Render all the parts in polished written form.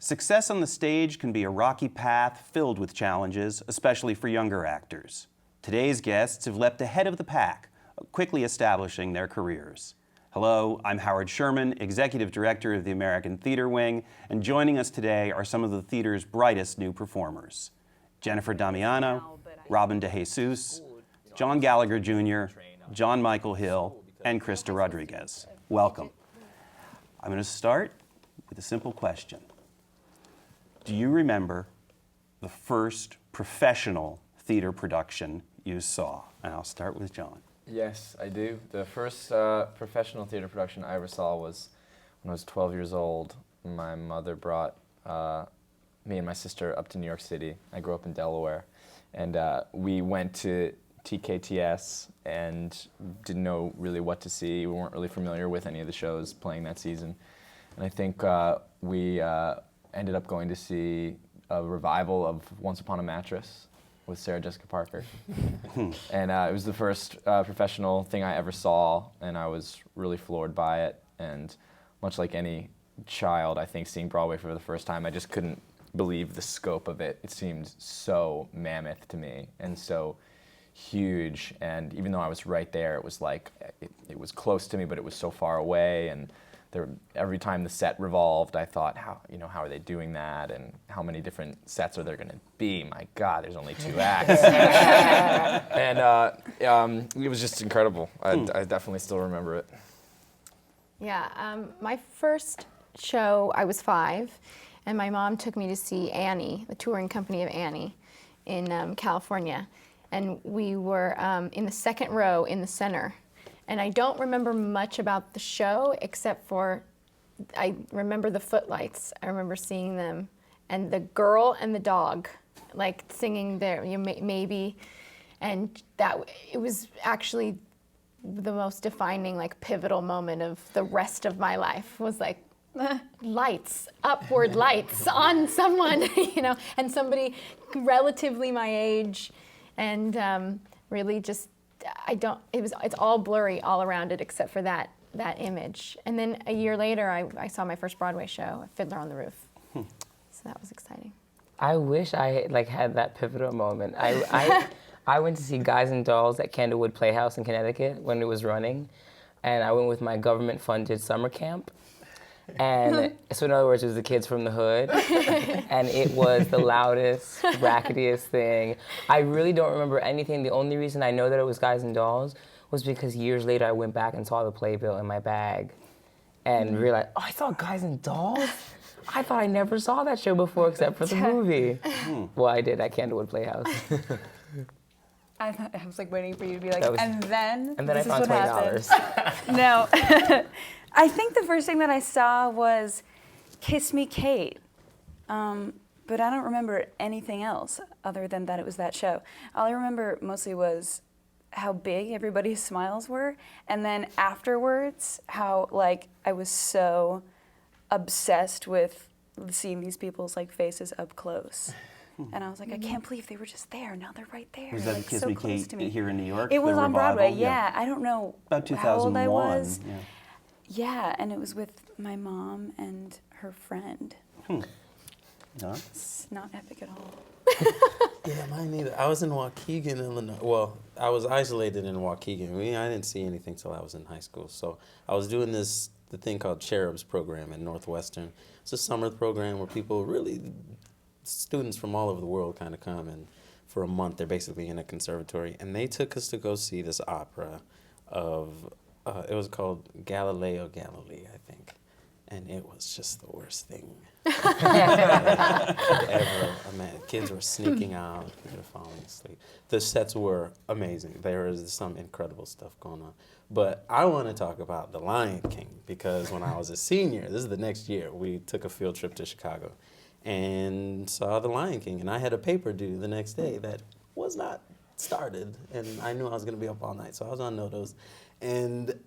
Success on the stage can be a rocky path filled with challenges, especially for younger actors. Today's guests have leapt ahead of the pack, quickly establishing their careers. Hello, I'm Howard Sherman, Executive Director of the American Theater Wing, and joining us today are some of the theater's brightest new performers. Jennifer Damiano, Robin DeJesus, John Gallagher Jr., John Michael Hill, and Krysta Rodriguez. Welcome. I'm going to start with a simple question. Do you remember the first professional theater production you saw? And I'll start with John. Yes, I do. The first professional theater production I ever saw was when I was 12 years old. My mother brought me and my sister up to New York City. I grew up in Delaware. And we went to TKTS and didn't know really what to see. We weren't really familiar with any of the shows playing that season. And I think we ended up going to see a revival of Once Upon a Mattress with Sarah Jessica Parker. And it was the first professional thing I ever saw, and I was really floored by it. And much like any child, I think, seeing Broadway for the first time, I just couldn't believe the scope of it. It seemed so mammoth to me and so huge. And even though I was right there, it was like, it was close to me, but it was so far away. And every time the set revolved, I thought, how are they doing that? And how many different sets are there going to be? My God, there's only 2 acts. And it was just incredible. I definitely still remember it. Yeah, my first show, I was 5, and my mom took me to see Annie, the touring company of Annie, in California. And we were in the second row in the center. And I don't remember much about the show, except for I remember the footlights. I remember seeing them, and the girl and the dog, like singing there, maybe, and it was actually the most defining, like pivotal moment of the rest of my life. Was like lights, upward lights on someone, and somebody relatively my age, and really just. It's all blurry all around it except for that image. And then a year later, I saw my first Broadway show, Fiddler on the Roof. So that was exciting. I wish I had that pivotal moment. I went to see Guys and Dolls at Candlewood Playhouse in Connecticut when it was running, and I went with my government-funded summer camp. And so in other words, it was the Kids from the Hood, and it was the loudest, racketiest thing. I really don't remember anything. The only reason I know that it was Guys and Dolls was because years later I went back and saw the playbill in my bag and realized, oh, I saw Guys and Dolls? I thought I never saw that show before except for the movie. Well, I did at Candlewood Playhouse. I was like waiting for you to be like, and then I found $20. No. I think the first thing that I saw was Kiss Me Kate, but I don't remember anything else other than that it was that show. All I remember mostly was how big everybody's smiles were, and then afterwards how I was so obsessed with seeing these people's faces up close. And I was like, I can't believe they were just there. Now they're right there. Was that Kiss so Me close Kate to me. here in New York? It was on Broadway, revival? yeah. I don't know about 2001. how old I was. Yeah. Yeah, and it was with my mom and her friend. No? It's not epic at all. Yeah, mine neither. I was in Waukegan, Illinois. Well, I was isolated in Waukegan. I didn't see anything till I was in high school. So I was doing the thing called Cherubs program at Northwestern. It's a summer program where students from all over the world kind of come, and for a month they're basically in a conservatory. And they took us to go see this opera of, it was called Galileo Galilei, I think. And it was just the worst thing ever. Kids were sneaking out, kids were falling asleep. The sets were amazing. There is some incredible stuff going on. But I want to talk about The Lion King, because when I was a senior, this is the next year, we took a field trip to Chicago and saw The Lion King. And I had a paper due the next day that was not started, and I knew I was going to be up all night, so I was on Notos. And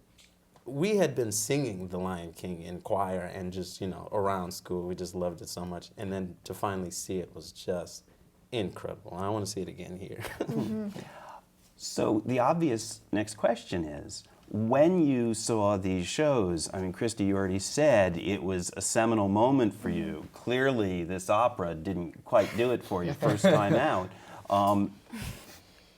we had been singing The Lion King in choir and just, around school. We just loved it so much. And then to finally see it was just incredible. And I want to see it again here. So the obvious next question is, When you saw these shows, I mean, Krysta, you already said it was a seminal moment for you. Clearly, this opera didn't quite do it for you first time out.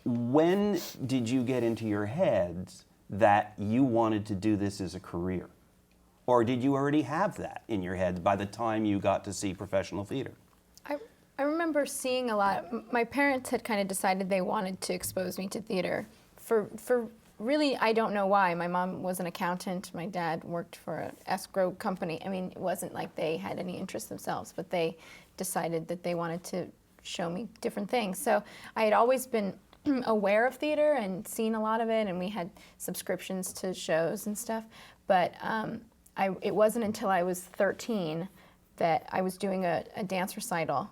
When did you get into your heads that you wanted to do this as a career? Or did you already have that in your head by the time you got to see professional theater? I remember seeing a lot. My parents had kind of decided they wanted to expose me to theater for really, I don't know why. My mom was an accountant. My dad worked for an escrow company. I mean, it wasn't like they had any interest themselves, but they decided that they wanted to show me different things. So I had always been aware of theater and seen a lot of it, and we had subscriptions to shows and stuff. But it wasn't until I was 13 that I was doing a dance recital.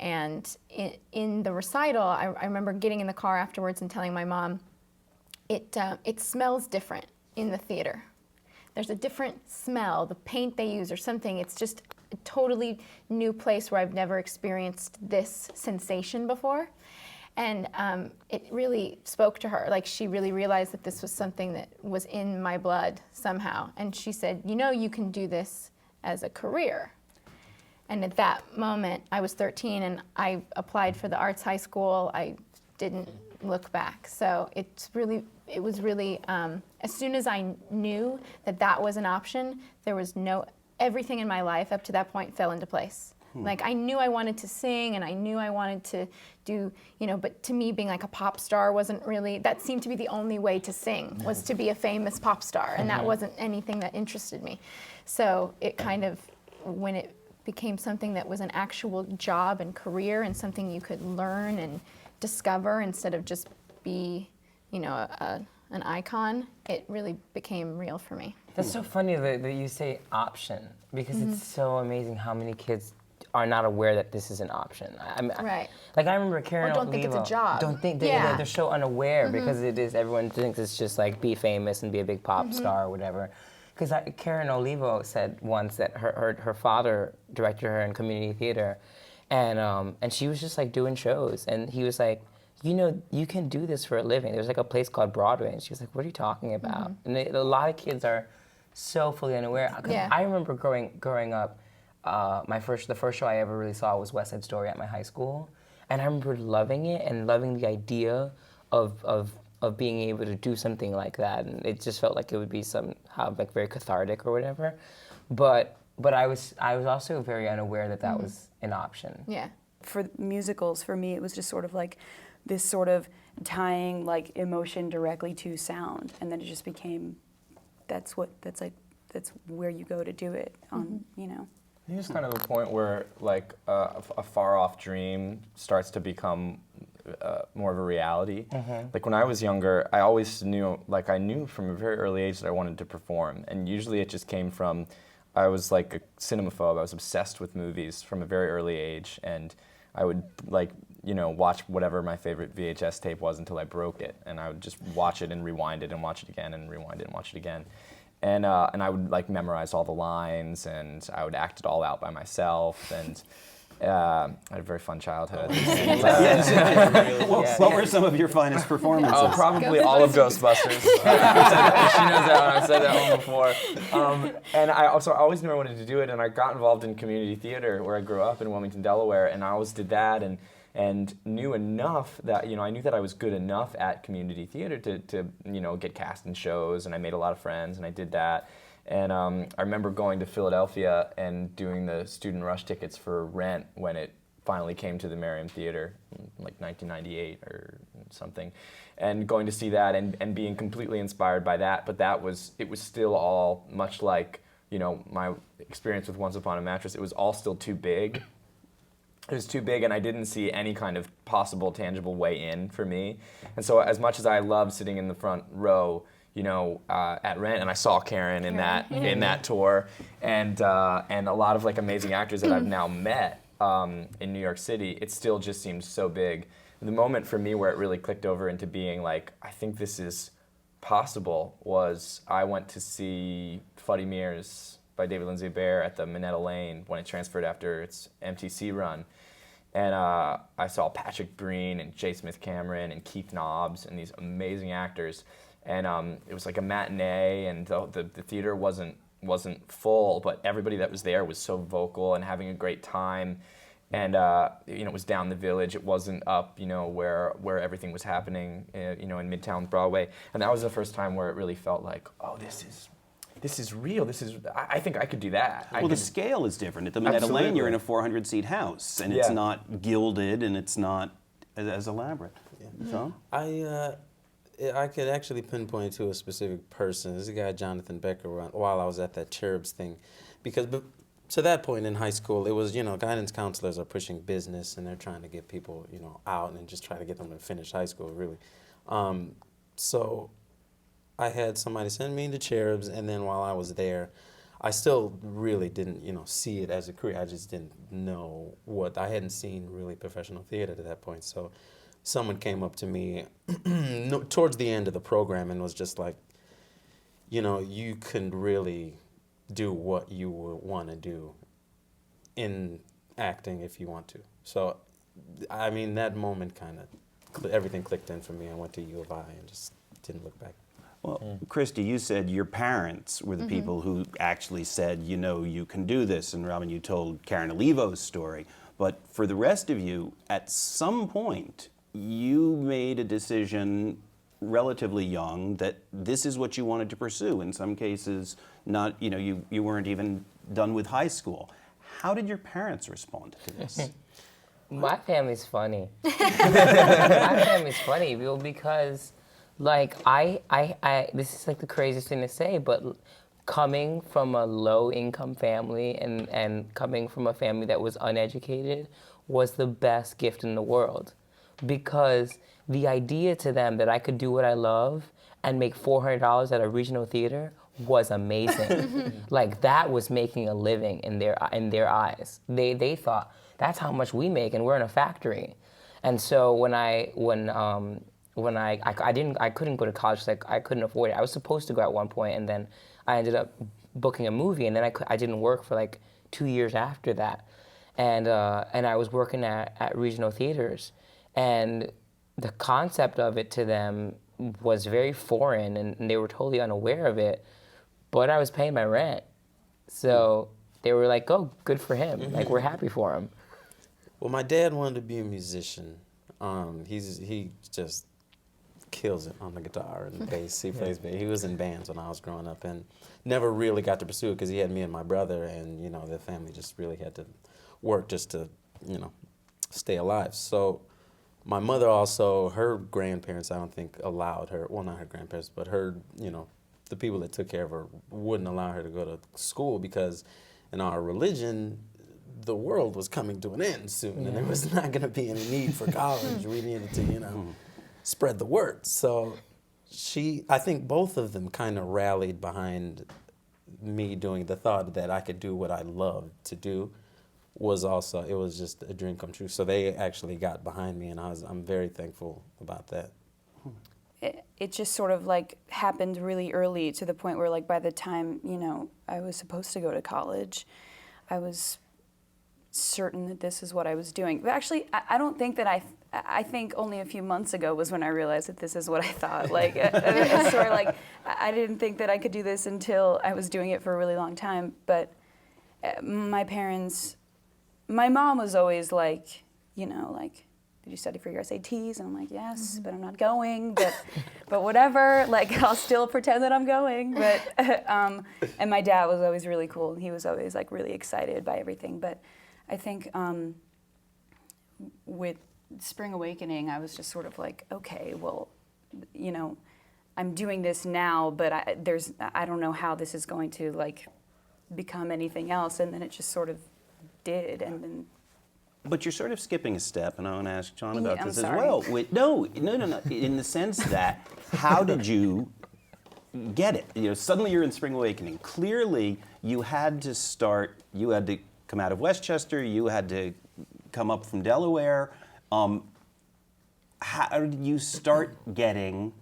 And in the recital, I remember getting in the car afterwards and telling my mom, it smells different in the theater. There's a different smell, the paint they use or something. It's just a totally new place where I've never experienced this sensation before. And it really spoke to her. Like, she really realized that this was something that was in my blood somehow. And she said, you know, you can do this as a career. And at that moment, I was 13 and I applied for the arts high school. I didn't look back. So it was really, as soon as I knew that that was an option, there was everything in my life up to that point fell into place. Like, I knew I wanted to sing and I knew I wanted to do, but to me being like a pop star wasn't really, that seemed to be the only way to sing, was to be a famous pop star, and that wasn't anything that interested me. So it kind of, when it became something that was an actual job and career and something you could learn and discover instead of just be, an icon, it really became real for me. That's so funny that you say option, because it's so amazing how many kids are not aware that this is an option. Right. Like, I remember Karen Or don't think it's a Olivo, job. Don't think Yeah. they're so unaware because it is, everyone thinks it's just like be famous and be a big pop star or whatever. Because Karen Olivo said once that her father directed her in community theater, and she was just like doing shows, and he was like, you can do this for a living. There's like a place called Broadway, and she was like, what are you talking about? And a lot of kids are so fully unaware. 'Cause Yeah. I remember growing up, the first show I ever really saw was West Side Story at my high school, and I remember loving it and loving the idea of being able to do something like that, and it just felt like it would be somehow like very cathartic or whatever. But I was also very unaware that was an option. Yeah. For musicals, for me, it was just sort of like this sort of tying like emotion directly to sound, and then it just became that's where you go to do it on I think it's kind of a point where like a far off dream starts to become more of a reality. Like, when I was younger, I always knew, I knew from a very early age that I wanted to perform, and usually it just came from, I was like a cinemaphobe. I was obsessed with movies from a very early age, and I would watch whatever my favorite VHS tape was until I broke it, and I would just watch it and rewind it and watch it again and rewind it and watch it again. And I would memorize all the lines, and I would act it all out by myself, and I had a very fun childhood. What were some of your finest performances? Oh, probably all of Ghostbusters. She knows that one. I've said that one before. And I always knew I wanted to do it, and I got involved in community theater where I grew up in Wilmington, Delaware, and I always did that, and knew enough that, I knew that I was good enough at community theater to get cast in shows, and I made a lot of friends, and I did that. And I remember going to Philadelphia and doing the student rush tickets for Rent when it finally came to the Merriam Theater, like 1998 or something, and going to see that and being completely inspired by that. But it was still all much like, my experience with Once Upon a Mattress. It was all still too big. It was too big, and I didn't see any kind of possible, tangible way in for me. And so, as much as I loved sitting in the front row, at Rent, and I saw Karen in that tour, and a lot of amazing actors that I've now met in New York City, it still just seemed so big. The moment for me where it really clicked over into being I think this is possible was I went to see Fuddy Mears by David Lindsay Bear at the Minetta Lane when it transferred after its MTC run. And I saw Patrick Breen and J. Smith Cameron and Keith Nobbs and these amazing actors. and it was like a matinee, and the theater wasn't full, but everybody that was there was so vocal and having a great time. And it was down the Village. It wasn't up, where everything was happening, in Midtown Broadway. And that was the first time where it really felt like, oh, this is real. I think I could do that. Well, the scale is different. At the Minetta Lane, you're in a 400-seat house, and it's not gilded, and it's not as elaborate. Yeah. So? I could actually pinpoint to a specific person. This is a guy, Jonathan Becker, while I was at that Cherubs thing. Because to that point in high school, it was, guidance counselors are pushing business, and they're trying to get people, out and just try to get them to finish high school, really. So I had somebody send me to Cherubs, and then while I was there, I still really didn't, see it as a career. I just didn't know I hadn't seen really professional theater at that point. So someone came up to me towards the end of the program and was just like, you can really do what you would want to do in acting if you want to. So, I mean, that moment kind of, everything clicked in for me. I went to U of I and just didn't look back. Well, Krysta, you said your parents were the people who actually said, you can do this. And Robin, you told Karen Olivo's story. But for the rest of you, at some point, you made a decision relatively young that this is what you wanted to pursue. In some cases, not, you weren't even done with high school. How did your parents respond to this? My family's funny. My family's funny, because, this is like the craziest thing to say, but coming from a low-income family and coming from a family that was uneducated was the best gift in the world. Because the idea to them that I could do what I love and make $400 at a regional theater was amazing. That was making a living in their eyes. They thought, that's how much we make, and we're in a factory. And so when I couldn't go to college, I couldn't afford it. I was supposed to go at one point, and then I ended up booking a movie, and then I didn't work for 2 years after that. And I was working at regional theaters. And the concept of it to them was very foreign, and they were totally unaware of it, but I was paying my rent. So they were like, oh, good for him. We're happy for him. Well, my dad wanted to be a musician. He just kills it on the guitar and bass. He plays bass. He was in bands when I was growing up and never really got to pursue it because he had me and my brother, and, the family just really had to work just to, stay alive. So my mother also, her grandparents, I don't think allowed her, well, not her grandparents, but her, the people that took care of her wouldn't allow her to go to school because in our religion, the world was coming to an end soon and there was not going to be any need for college. We needed to, spread the word. So I think both of them kind of rallied behind me doing the thought that I could do what I loved to do. It was just a dream come true. So they actually got behind me, and I'm very thankful about that. It just sort of happened really early to the point where by the time, I was supposed to go to college, I was certain that this is what I was doing. But actually, I don't think that I think only a few months ago was when I realized that this is what I thought. It's sort of I didn't think that I could do this until I was doing it for a really long time. But my mom was always did you study for your SATs? And I'm like, yes, but I'm not going, but whatever, I'll still pretend that I'm going. But, and my dad was always really cool. He was always really excited by everything. But I think with Spring Awakening, I was just sort of okay, well, I'm doing this now, but I don't know how this is going to become anything else. And then it just sort of did, and then. But you're sort of skipping a step, and I want to ask John about I'm this sorry. as well. No. In the sense that, how did you get it? Suddenly you're in Spring Awakening. Clearly, you had to come out of Westchester. You had to come up from Delaware. How did you start getting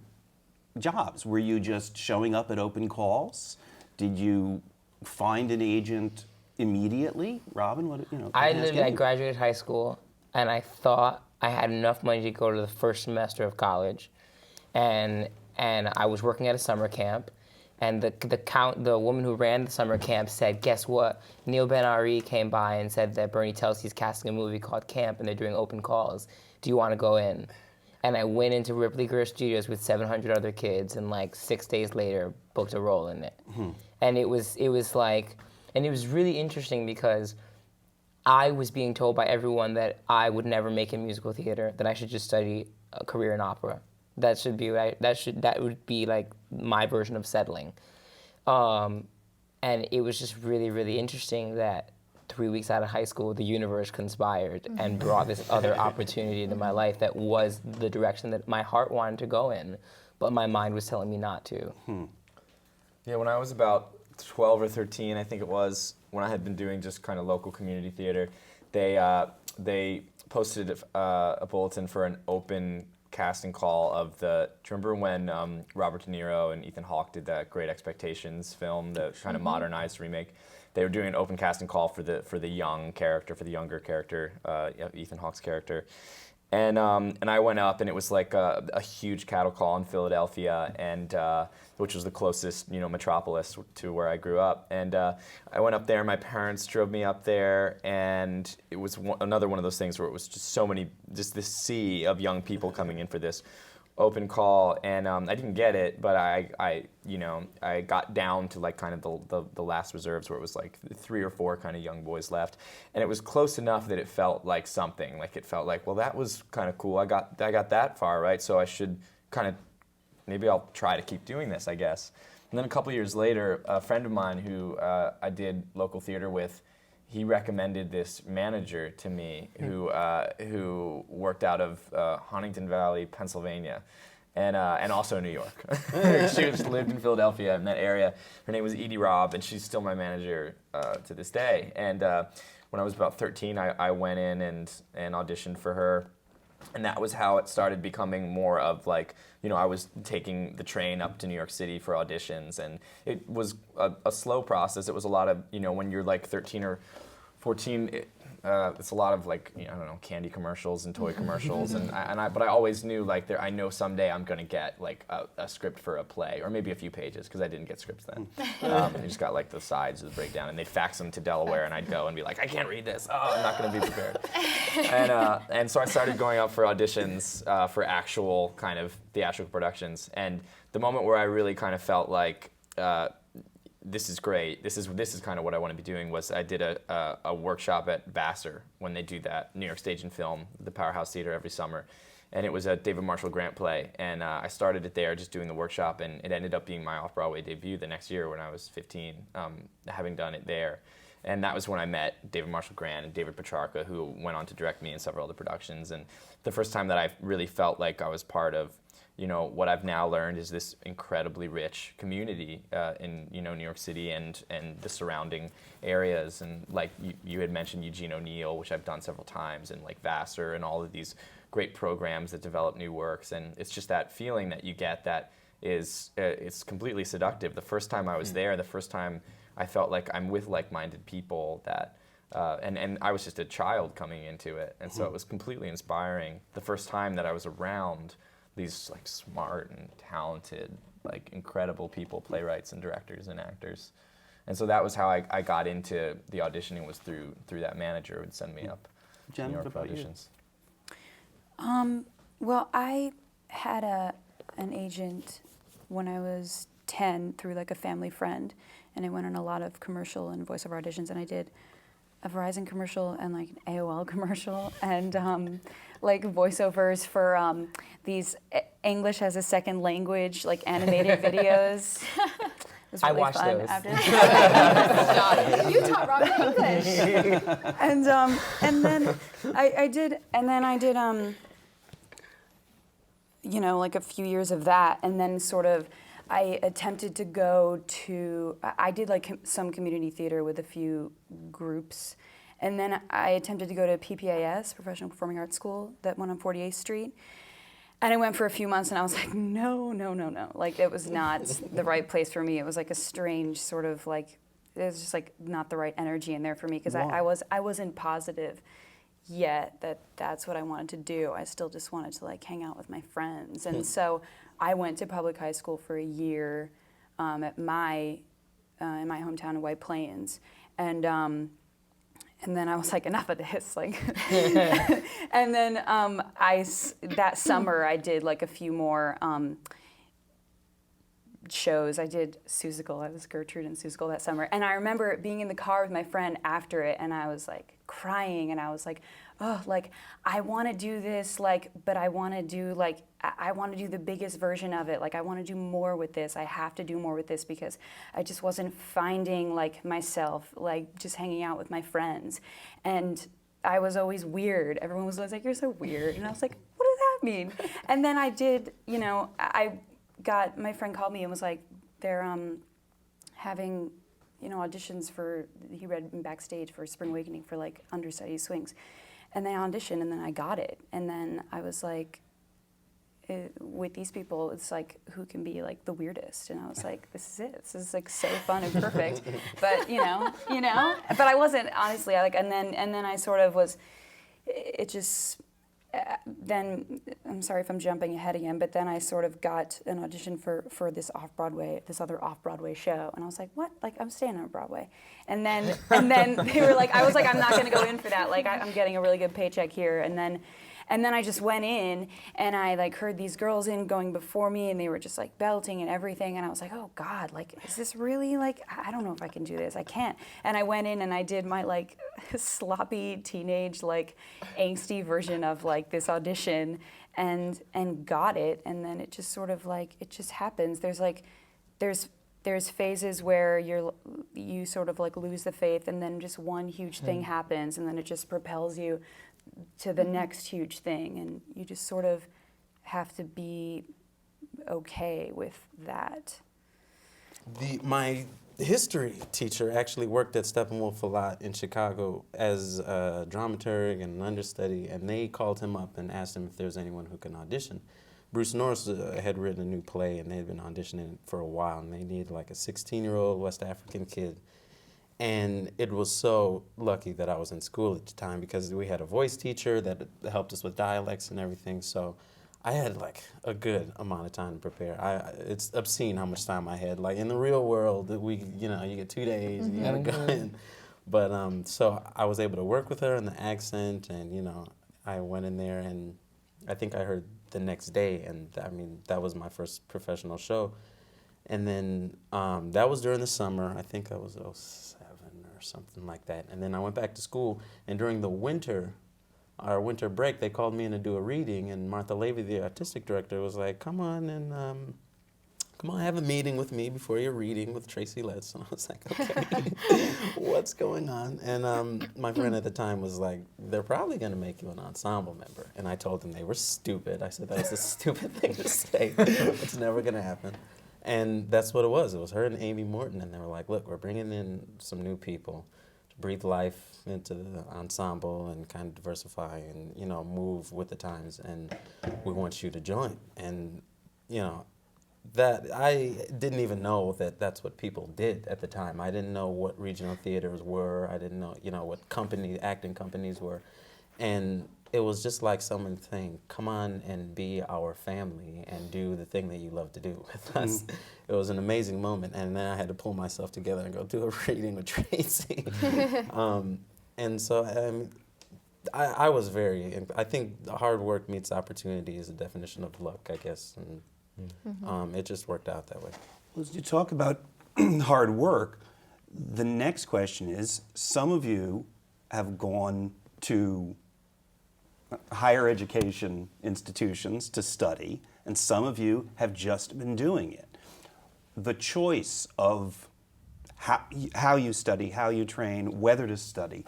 jobs? Were you just showing up at open calls? Did you find an agent immediately? Robin, I graduated high school, and I thought I had enough money to go to the first semester of college, and and I was working at a summer camp, and the woman who ran the summer camp said, guess what? Neil Ben-Ari came by and said that Bernie Telsey's casting a movie called Camp, and they're doing open calls. Do you want to go in? And I went into Ripley Grier Studios with 700 other kids, and like 6 days later, booked a role in it. And it was really interesting because I was being told by everyone that I would never make it in musical theater, that I should just study a career in opera. That would be like my version of settling. And it was just really, really interesting that 3 weeks out of high school, the universe conspired and brought this other opportunity into my life that was the direction that my heart wanted to go in, but my mind was telling me not to. Yeah, when I was about 12 or 13, I think it was, when I had been doing just kind of local community theater, they posted a bulletin for an open casting call of do you remember when Robert De Niro and Ethan Hawke did that Great Expectations film, the kind of modernized remake? They were doing an open casting call for the younger character, Ethan Hawke's character. And I went up, and it was like a huge cattle call in Philadelphia, and which was the closest metropolis to where I grew up. And I went up there. My parents drove me up there, and it was another one of those things where it was just this sea of young people coming in for this open call, and I didn't get it, but I got down to like kind of the last reserves where it was like 3 or 4 kind of young boys left, and it was close enough that it felt like something. Like it felt like, well, that was kind of cool. I got that far, right? So I should kind of maybe I'll try to keep doing this, I guess. And then a couple years later, a friend of mine who I did local theater with, he recommended this manager to me who worked out of Huntington Valley, Pennsylvania, and also New York. She just lived in Philadelphia in that area. Her name was Edie Robb, and she's still my manager to this day. And when I was about 13, I went in and auditioned for her. And that was how it started becoming more of like, I was taking the train up to New York City for auditions, and it was a slow process. It was a lot of, when you're like 13 or 14, it's a lot of like, candy commercials and toy commercials, but I always knew like I know someday I'm gonna get like a script for a play, or maybe a few pages, because I didn't get scripts then. You just got like the sides of the breakdown, and they'd fax them to Delaware, and I'd go and be like, I can't read this. Oh, I'm not gonna be prepared. And so I started going up for auditions for actual kind of theatrical productions, and the moment where I really kind of felt like, this is great. This is kind of what I want to be doing. Was I did a workshop at Vassar when they do that New York Stage and Film, the Powerhouse Theater, every summer, and it was a David Marshall Grant play. And I started it there, just doing the workshop, and it ended up being my off-Broadway debut the next year when I was 15, having done it there. And that was when I met David Marshall Grant and David Petrarca, who went on to direct me in several other productions. And the first time that I really felt like I was part of, what I've now learned is this incredibly rich community in New York City and the surrounding areas. And like you had mentioned Eugene O'Neill, which I've done several times, and like Vassar and all of these great programs that develop new works. And it's just that feeling that you get that is it's completely seductive. The first time I was there, the first time I felt like I'm with like-minded people that and I was just a child coming into it, and so it was completely inspiring. The first time that I was around these like smart and talented, like incredible people, playwrights and directors and actors. And so that was how I got into the auditioning, was through that manager who would send me up to New York for auditions. Well, I had an agent when I was 10 through like a family friend, and I went on a lot of commercial and voiceover auditions, and I did a Verizon commercial and like an AOL commercial, and like voiceovers for these English as a second language, like animated videos. It was really I watched fun. those. You taught Robin English. And then I did like a few years of that, and then sort of I attempted to go to, I did like some community theater with a few groups, and then I attempted to go to PPAS, Professional Performing Arts School, that one on 48th Street. And I went for a few months, and I was like, no. Like, it was not the right place for me. It was like a strange sort of like, it was just like not the right energy in there for me, because I wasn't positive yet that that's what I wanted to do. I still just wanted to like hang out with my friends. And so I went to public high school for a year at my in my hometown of White Plains, and then I was like, enough of this, like. And then that summer I did like a few more shows. I did Seussical. I was Gertrude in Seussical that summer, and I remember being in the car with my friend after it, and I was like crying, and I was like, oh, like I want to do this, like, but I want to do like I want to do the biggest version of it. Like I want to do more with this. I have to do more with this because I just wasn't finding like myself, like just hanging out with my friends, and I was always weird. Everyone was always like, "You're so weird," and I was like, "What does that mean?" And then I did, my friend called me and was like, they're having, auditions for, he read me backstage for Spring Awakening for like understudy swings. And they auditioned and then I got it. And then I was like, with these people, it's like, who can be like the weirdest? And I was like, this is it. This is like so fun and perfect. But, but I wasn't, honestly, and then I sort of was, it just, then, I'm sorry if I'm jumping ahead again, but then I sort of got an audition for this other off-Broadway show, and I was like, what? Like, I'm staying on Broadway. And then they were like, I was like, I'm not gonna go in for that, like, I'm getting a really good paycheck here, and then I just went in, and I like heard these girls going before me, and they were just like belting and everything, and I was like, oh God, like, is this really, like, I don't know if I can do this, I can't. And I went in and I did my like sloppy teenage, like angsty version of like this audition, and got it, and then it just sort of like, it just happens. There's phases where you sort of like lose the faith, and then just one huge thing happens, and then it just propels you to the next huge thing, and you just sort of have to be okay with that. My history teacher actually worked at Steppenwolf a lot in Chicago as a dramaturg and an understudy, and they called him up and asked him if there was anyone who can audition. Bruce Norris had written a new play, and they had been auditioning for a while, and they needed like a 16-year-old West African kid. And it was so lucky that I was in school at the time because we had a voice teacher that helped us with dialects and everything. So I had like a good amount of time to prepare. It's obscene how much time I had. Like in the real world, you get 2 days, you gotta go in. But so I was able to work with her and the accent, and I went in there, and I think I heard the next day, and that was my first professional show. And then that was during the summer. I think I was 07 or something like that. And then I went back to school, and during the winter, our winter break, they called me in to do a reading, and Martha Levy, the artistic director, was like, come on, have a meeting with me before your reading with Tracy Letts. And I was like, okay, what's going on? And my friend at the time was like, they're probably going to make you an ensemble member. And I told them they were stupid. I said, that was a stupid thing to say. It's never going to happen. And that's what it was. It was her and Amy Morton, and they were like, look, we're bringing in some new people to breathe life into the ensemble and kind of diversify and, move with the times, and we want you to join. And, that I didn't even know that that's what people did at the time. I didn't know what regional theaters were. I didn't know, what acting companies were. And it was just like someone saying, come on and be our family and do the thing that you love to do with us. It was an amazing moment. And then I had to pull myself together and go do a reading with Tracy. And so I was I think hard work meets opportunity is a definition of luck, I guess. And it just worked out that way. Well, as you talk about hard work, the next question is, some of you have gone to higher education institutions to study, and some of you have just been doing it. The choice of how you study, how you train, whether to study,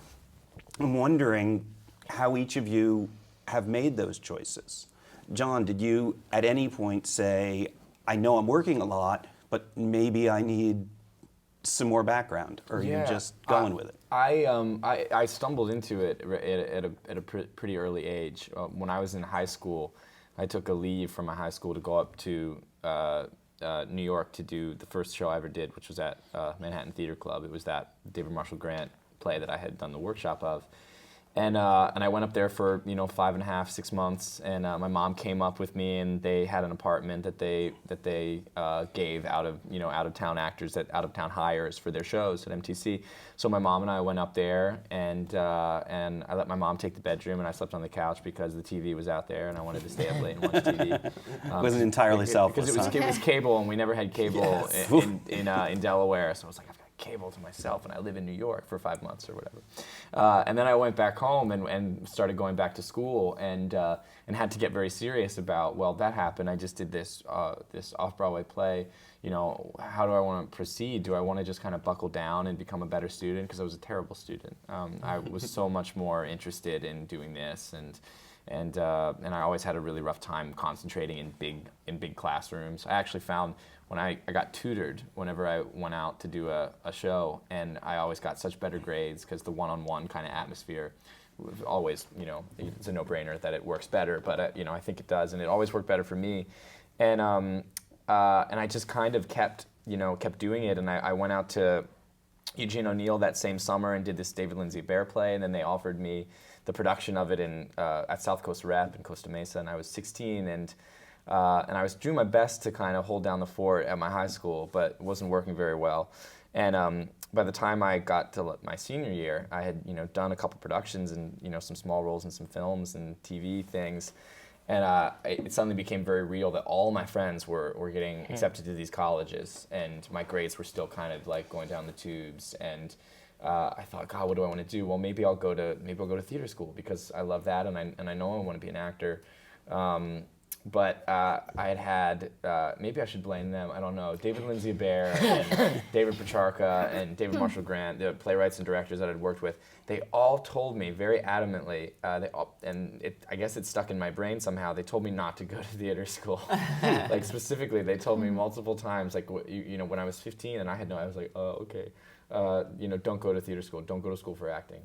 I'm wondering how each of you have made those choices. John, did you at any point say, I know I'm working a lot, but maybe I need some more background, or are you just going with it? I stumbled into it at a pretty early age. When I was in high school, I took a leave from my high school to go up to New York to do the first show I ever did, which was at Manhattan Theater Club. It was that David Marshall Grant play that I had done the workshop of. And I went up there for 5.5, 6 months, and my mom came up with me, and they had an apartment that they gave out of town actors, out of town hires for their shows at MTC. So my mom and I went up there, and I let my mom take the bedroom, and I slept on the couch because the TV was out there, and I wanted to stay up late and watch TV. Wasn't entirely selfless. Because it was cable, and we never had cable in Delaware, so I was like, I've got cable to myself, and I live in New York for 5 months or whatever. And then I went back home and started going back to school, and had to get very serious about, well, that happened. I just did this off-Broadway play. How do I want to proceed? Do I want to just kind of buckle down and become a better student? Because I was a terrible student. I was so much more interested in doing this, and I always had a really rough time concentrating in big classrooms. I actually found when I got tutored whenever I went out to do a show, and I always got such better grades because the one-on-one kind of atmosphere was always, it's a no-brainer that it works better, but I think it does, and it always worked better for me. And I just kind of kept doing it, and I went out to Eugene O'Neill that same summer and did this David Lindsay Bear play, and then they offered me the production of it at South Coast Rep in Costa Mesa, and I was 16, and I was doing my best to kind of hold down the fort at my high school, but it wasn't working very well. And by the time I got to my senior year, I had done a couple productions and some small roles in some films and TV things, and it suddenly became very real that all my friends were getting accepted to these colleges, and my grades were still kind of like going down the tubes. And I thought, God, what do I want to do? Well, maybe I'll go to theater school because I love that, and I know I want to be an actor. But I had maybe I should blame them. I don't know. David Lindsay Bear and David Picharka and David Marshall Grant, the playwrights and directors that I'd worked with, they all told me very adamantly, I guess it stuck in my brain somehow. They told me not to go to theater school. Like specifically, they told me multiple times, like when I was 15 and I was like, oh, okay. Don't go to theater school. Don't go to school for acting.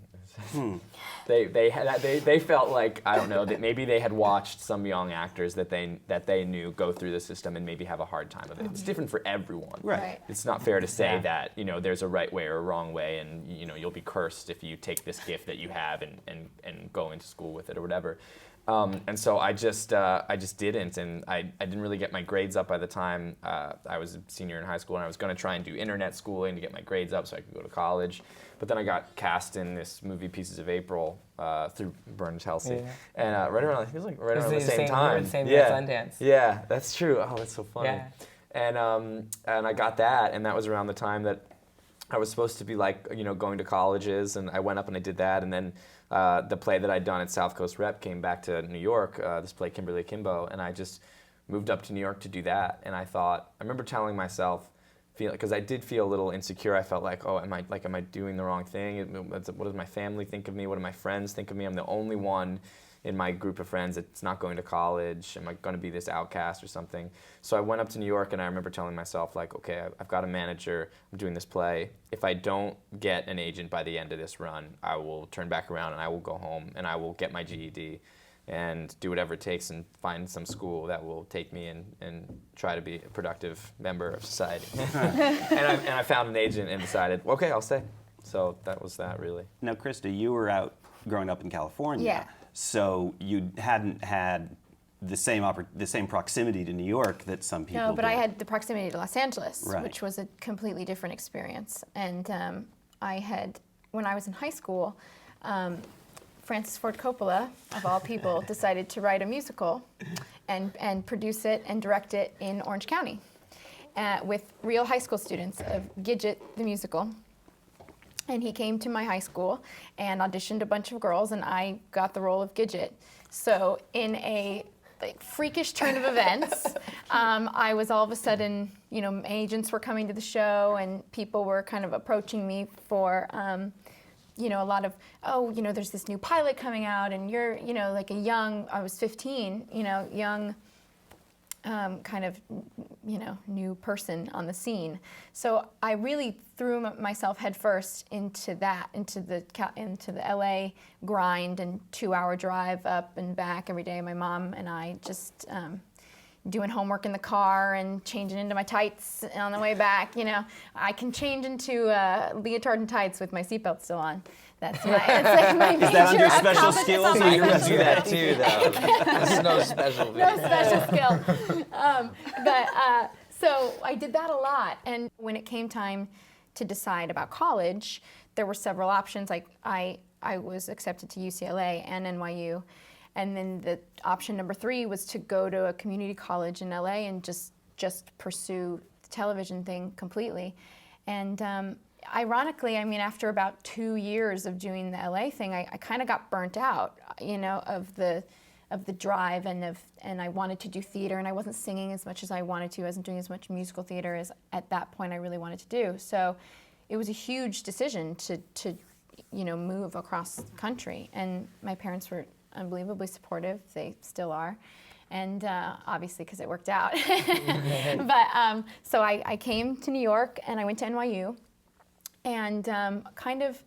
They felt like, I don't know, that maybe they had watched some young actors that they knew go through the system and maybe have a hard time of it. It's different for everyone. Right. It's not fair to say that there's a right way or a wrong way, and you'll be cursed if you take this gift that you have and go into school with it or whatever. And so I just didn't, and I didn't really get my grades up by the time I was a senior in high school, and I was going to try and do internet schooling to get my grades up so I could go to college. But then I got cast in this movie Pieces of April through Burns Helsey, and right around the same time. Same year Sundance. Yeah, that's true. Oh, that's so funny. Yeah. And I got that, and that was around the time that I was supposed to be going to colleges, and I went up and I did that, and then the play that I'd done at South Coast Rep came back to New York, this play Kimberly Akimbo, and I just moved up to New York to do that. And I remember telling myself, because I did feel a little insecure. I felt like, oh, am I doing the wrong thing? What does my family think of me? What do my friends think of me? I'm the only one in my group of friends that's not going to college. Am I going to be this outcast or something? So I went up to New York, and I remember telling myself, like, okay, I've got a manager. I'm doing this play. If I don't get an agent by the end of this run, I will turn back around and I will go home and I will get my GED and do whatever it takes and find some school that will take me and try to be a productive member of society. and I found an agent and decided, okay, I'll stay. So that was that, really. Now, Krysta, you were out growing up in California. Yeah. So you hadn't had the same proximity to New York that some people No, but did. I had the proximity to Los Angeles, Right. which was a completely different experience. And when I was in high school, Francis Ford Coppola, of all people, decided to write a musical and produce it and direct it in Orange County with real high school students of Gidget, the musical. And he came to my high school and auditioned a bunch of girls, and I got the role of Gidget. So in a freakish turn of events, I was all of a sudden, agents were coming to the show, and people were kind of approaching me for, a lot of, there's this new pilot coming out, and you're, like I was 15, young, kind of, new person on the scene. So I really threw myself headfirst into the LA grind and 2-hour drive up and back every day. My mom and I just doing homework in the car and changing into my tights on the way back. You know, I can change into leotard and tights with my seatbelt still on. That's my, it's like my Is that under major special accomplishment. skills? It's on So my you're gonna do that too, though. There's no special. no special skill. So I did that a lot. And when it came time to decide about college, there were several options. Like I was accepted to UCLA and NYU. And then the option number 3 was to go to a community college in LA and just pursue the television thing completely. And ironically, I mean, after about 2 years of doing the LA thing, I kind of got burnt out, you know, of the drive and I wanted to do theater, and I wasn't singing as much as I wanted to. I wasn't doing as much musical theater as at that point I really wanted to do. So it was a huge decision to you know, move across the country. And my parents were unbelievably supportive. They still are. And obviously, because it worked out. But so I came to New York and I went to NYU and kind of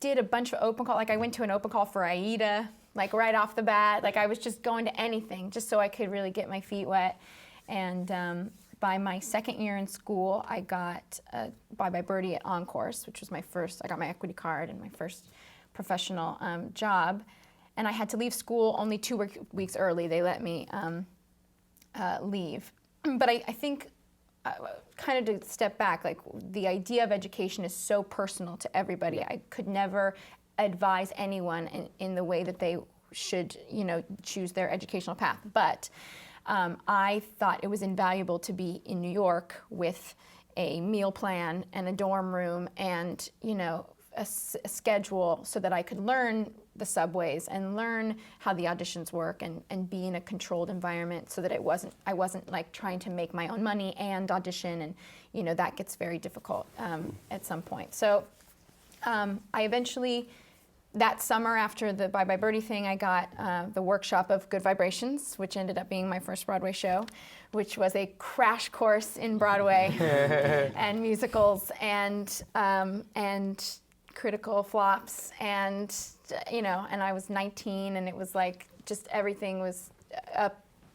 did a bunch of open call. Like I went to an open call for Aida, like right off the bat. Like I was just going to anything just so I could really get my feet wet. And by my second year in school, I got a Bye Bye Birdie at Encores, which was my first, I got my equity card and my first professional job. And I had to leave school only 2 weeks early. They let me leave. But I think, kind of to step back, like the idea of education is so personal to everybody. I could never advise anyone in the way that they should, you know, choose their educational path. But I thought it was invaluable to be in New York with a meal plan and a dorm room and, you know, a schedule so that I could learn the subways and learn how the auditions work and be in a controlled environment so that I wasn't like trying to make my own money and audition, and you know that gets very difficult at some point. So I eventually, that summer after the Bye Bye Birdie thing, I got the workshop of Good Vibrations, which ended up being my first Broadway show, which was a crash course in Broadway and musicals and critical flops, and you know, and I was 19, and it was like just everything was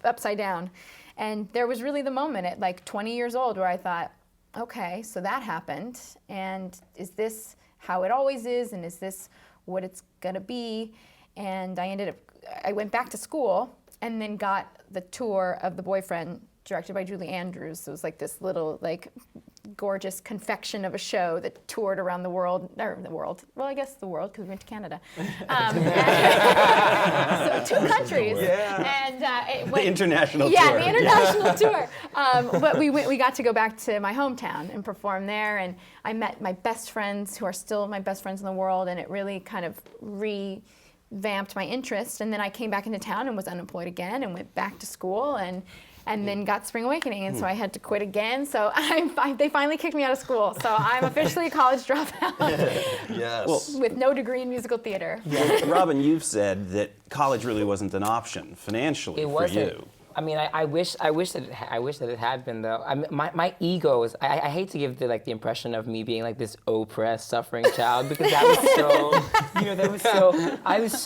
upside down. And there was really the moment at like 20 years old where I thought, okay, so that happened, and is this how it always is, and is this what it's gonna be? And I went back to school and then got the tour of The Boyfriend, directed by Julie Andrews. It was like this little like gorgeous confection of a show that toured around the world, well, I guess the world, because we went to Canada. So 2 countries. Yeah. And it The went, international yeah, tour. the international tour. But we got to go back to my hometown and perform there, and I met my best friends, who are still my best friends in the world, and it really kind of revamped my interest. And then I came back into town and was unemployed again and went back to school and then got Spring Awakening, and so I had to quit again. So they finally kicked me out of school. So I'm officially a college dropout. Yes. With no degree in musical theater. Robin, you've said that college really wasn't an option financially It for wasn't. you. I mean, I wish that it had been, though. I mean, my ego is. I hate to give the impression of me being like this oppressed, suffering child, because that was so. You know, that was so.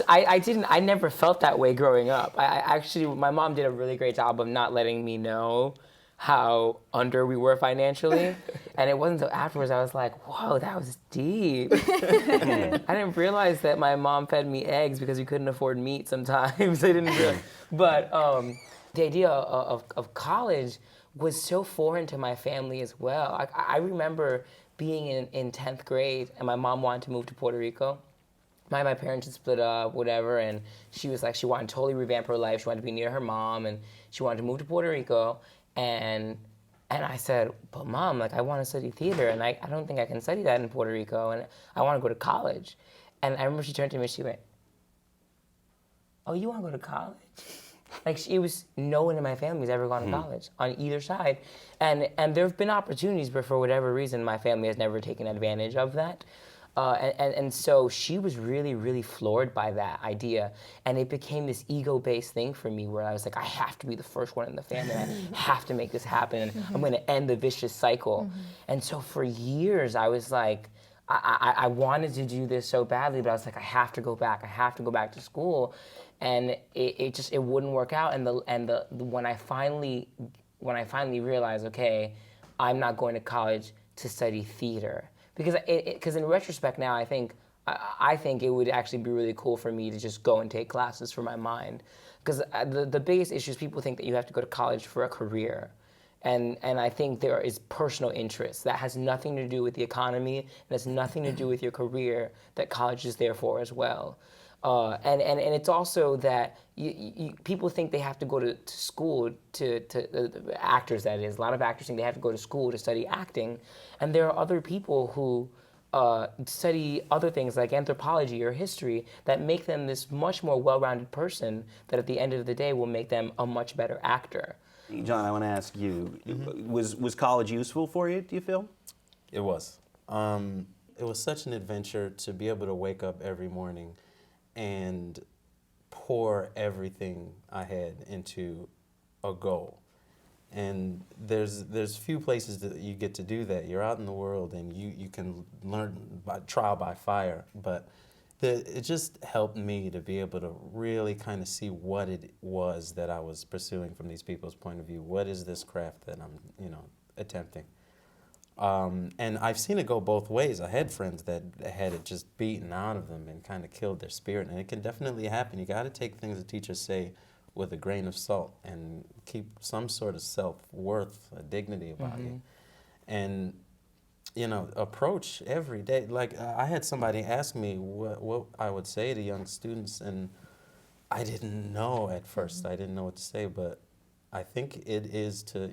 I never felt that way growing up. I actually, my mom did a really great job of not letting me know how under we were financially, and it wasn't until afterwards I was like, whoa, that was deep. I didn't realize that my mom fed me eggs because we couldn't afford meat sometimes. I didn't realize, but. The idea of college was so foreign to my family as well. I remember being in 10th grade, and my mom wanted to move to Puerto Rico. My parents had split up, whatever, and she was like, she wanted to totally revamp her life. She wanted to be near her mom, and she wanted to move to Puerto Rico. And I said, but Mom, like, I want to study theater, and I don't think I can study that in Puerto Rico, and I want to go to college. And I remember she turned to me and she went, oh, you want to go to college? Like, it was, no one in my family has ever gone to college on either side. And there have been opportunities, but for whatever reason, my family has never taken advantage of that. And so she was really, really floored by that idea. And it became this ego-based thing for me where I was like, I have to be the first one in the family. I have to make this happen. And I'm going to end the vicious cycle. And so for years, I was like, I wanted to do this so badly, but I was like, I have to go back. I have to go back to school, and it wouldn't work out. And when I finally realized, okay, I'm not going to college to study theater, because in retrospect now I think it would actually be really cool for me to just go and take classes for my mind, because the biggest issue is people think that you have to go to college for a career. And I think there is personal interest that has nothing to do with the economy, and has nothing to do with your career, that college is there for as well. And it's also that people think they have to go to school to actors, that is. A lot of actors think they have to go to school to study acting, and there are other people who study other things like anthropology or history that make them this much more well-rounded person that at the end of the day will make them a much better actor. John, I want to ask you, was college useful for you, do you feel? It was. It was such an adventure to be able to wake up every morning and pour everything I had into a goal. And there's few places that you get to do that. You're out in the world and you can learn by trial by fire, but it just helped me to be able to really kind of see what it was that I was pursuing from these people's point of view. What is this craft that I'm, attempting? And I've seen it go both ways. I had friends that had it just beaten out of them and kind of killed their spirit, and it can definitely happen. You got to take things that teachers say with a grain of salt and keep some sort of self-worth, a dignity about you. And approach every day. Like, I had somebody ask me what I would say to young students, and I didn't know at first. I didn't know what to say, but I think it is to,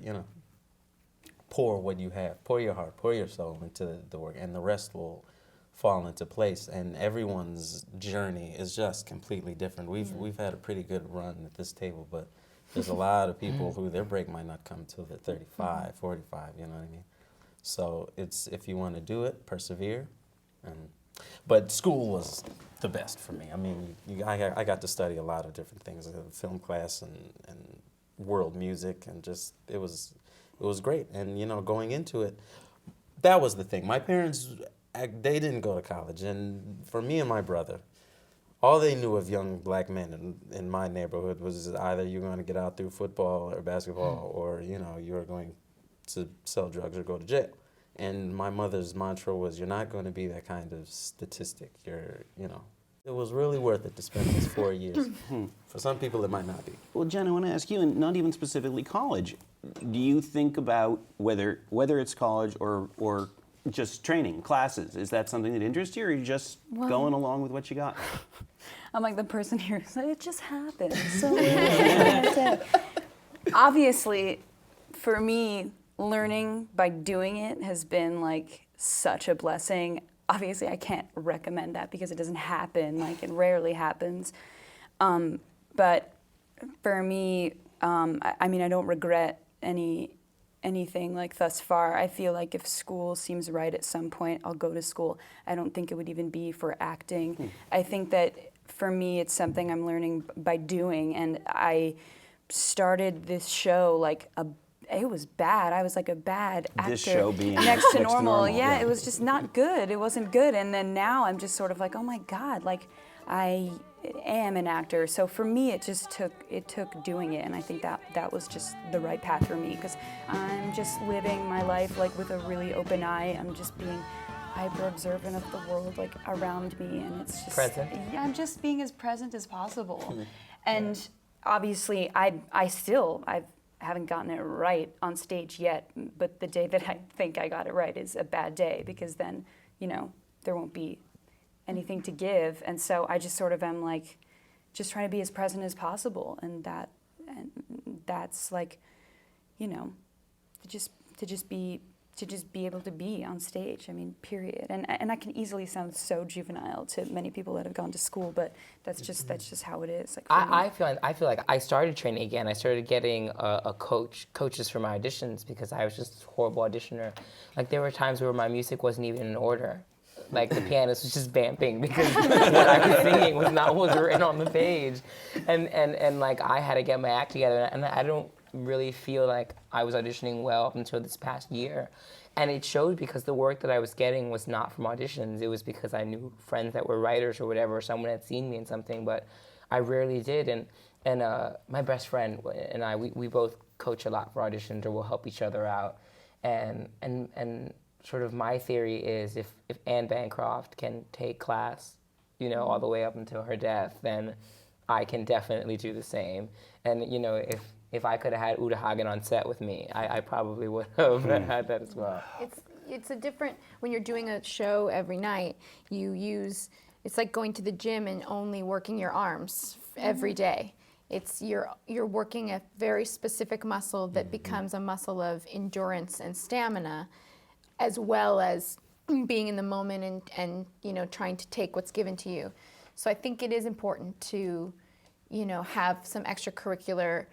pour what you have, pour your heart, pour your soul into the work, and the rest will fall into place. And everyone's journey is just completely different. We've had a pretty good run at this table, but there's a lot of people who their break might not come till they're 35, 45, you know what I mean? So it's, if you want to do it, persevere. But school was the best for me. I mean, I got to study a lot of different things, film class and world music, and just it was great. And going into it, that was the thing. My parents, they didn't go to college, and for me and my brother, all they knew of young black men in my neighborhood was either you're going to get out through football or basketball, or you're going to sell drugs or go to jail. And my mother's mantra was, you're not going to be that kind of statistic. It was really worth it to spend those 4 years. For some people, it might not be. Well, Jen, I want to ask you, and not even specifically college, do you think about whether it's college or just training, classes, is that something that interests you, or are you just going along with what you got? I'm like the person here who's like, it just happened. So what can I say? Obviously, for me, learning by doing it has been like such a blessing. Obviously, I can't recommend that because it doesn't happen, like it rarely happens. But for me, I don't regret anything like thus far. I feel like if school seems right at some point, I'll go to school. I don't think it would even be for acting. I think that for me, it's something I'm learning by doing, and I started this show it was bad. I was like a bad actor. This show being next to normal. Yeah, it was just not good. It wasn't good. And then now I'm just sort of like, oh my God, like I am an actor. So for me, it took doing it, and I think that was just the right path for me, because I'm just living my life like with a really open eye. I'm just being hyper observant of the world like around me, and it's just present. Yeah, I'm just being as present as possible. And obviously, I haven't gotten it right on stage yet, but the day that I think I got it right is a bad day, because then, there won't be anything to give. And so I just sort of am like, just trying to be as present as possible. And that's like, to just be able to be on stage. I mean, period. And I can easily sound so juvenile to many people that have gone to school, but that's just how it is. Like I feel like I started training again. I started getting coaches for my auditions, because I was just a horrible auditioner. Like, there were times where my music wasn't even in order. Like, the pianist was just vamping because what I was singing was not what was written on the page. And like, I had to get my act together, and I don't really feel like I was auditioning well up until this past year. And it showed because the work that I was getting was not from auditions. It was because I knew friends that were writers or whatever, or someone had seen me in something, but I rarely did. And my best friend and I, we both coach a lot for auditions, or we'll help each other out. And sort of my theory is if Anne Bancroft can take class, you know, all the way up until her death, then I can definitely do the same. And, you know, if I could have had Uta Hagen on set with me, I probably would have had that as well. It's a different, when you're doing a show every night, it's like going to the gym and only working your arms every day. You're working a very specific muscle that becomes a muscle of endurance and stamina, as well as being in the moment and you know, trying to take what's given to you. So I think it is important to, you know, have some extracurricular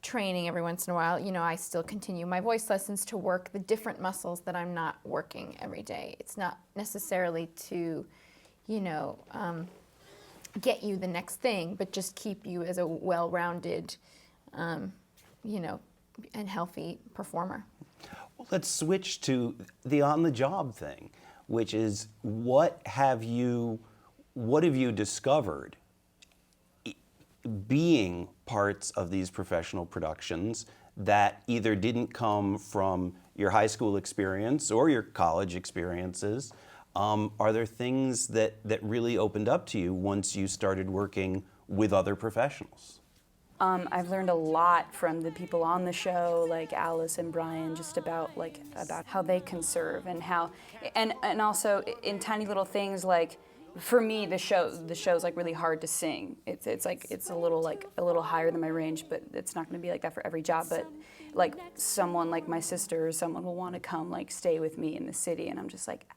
training every once in a while. You know, I still continue my voice lessons to work the different muscles that I'm not working every day. It's not necessarily to, you know, get you the next thing, but just keep you as a well-rounded, you know, and healthy performer. Well, let's switch to the on-the-job thing, which is what have you discovered being parts of these professional productions that either didn't come from your high school experience or your college experiences? Are there things that really opened up to you once you started working with other professionals? I've learned a lot from the people on the show, like Alice and Brian, just about how they can serve and how, and also in tiny little things like, for me, the show's like really hard to sing. It's a little higher than my range, but it's not going to be like that for every job. But like someone like my sister or someone will want to come like stay with me in the city, and I'm just like,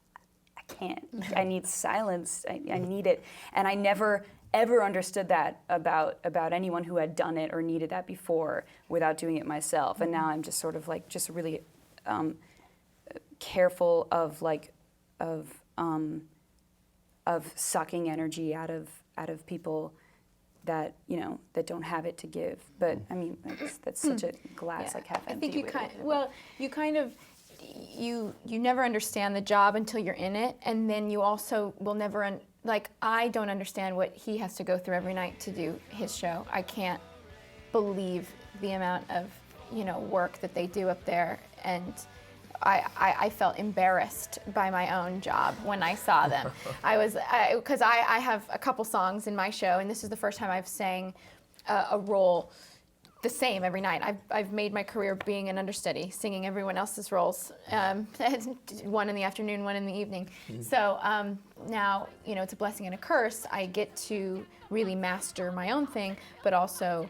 I can't. I need silence. I need it, and I never ever understood that about anyone who had done it or needed that before without doing it myself. And now I'm just sort of like just really careful of sucking energy out of people that, you know, that don't have it to give. But I mean, that's such a glass like half empty. I think you never understand the job until you're in it, and then you also will never like, I don't understand what he has to go through every night to do his show. I can't believe the amount of, you know, work that they do up there, and I felt embarrassed by my own job when I saw them. Because I have a couple songs in my show, and this is the first time I've sang a role the same every night. I've made my career being an understudy, singing everyone else's roles. One in the afternoon, one in the evening. So now, you know, it's a blessing and a curse. I get to really master my own thing, but also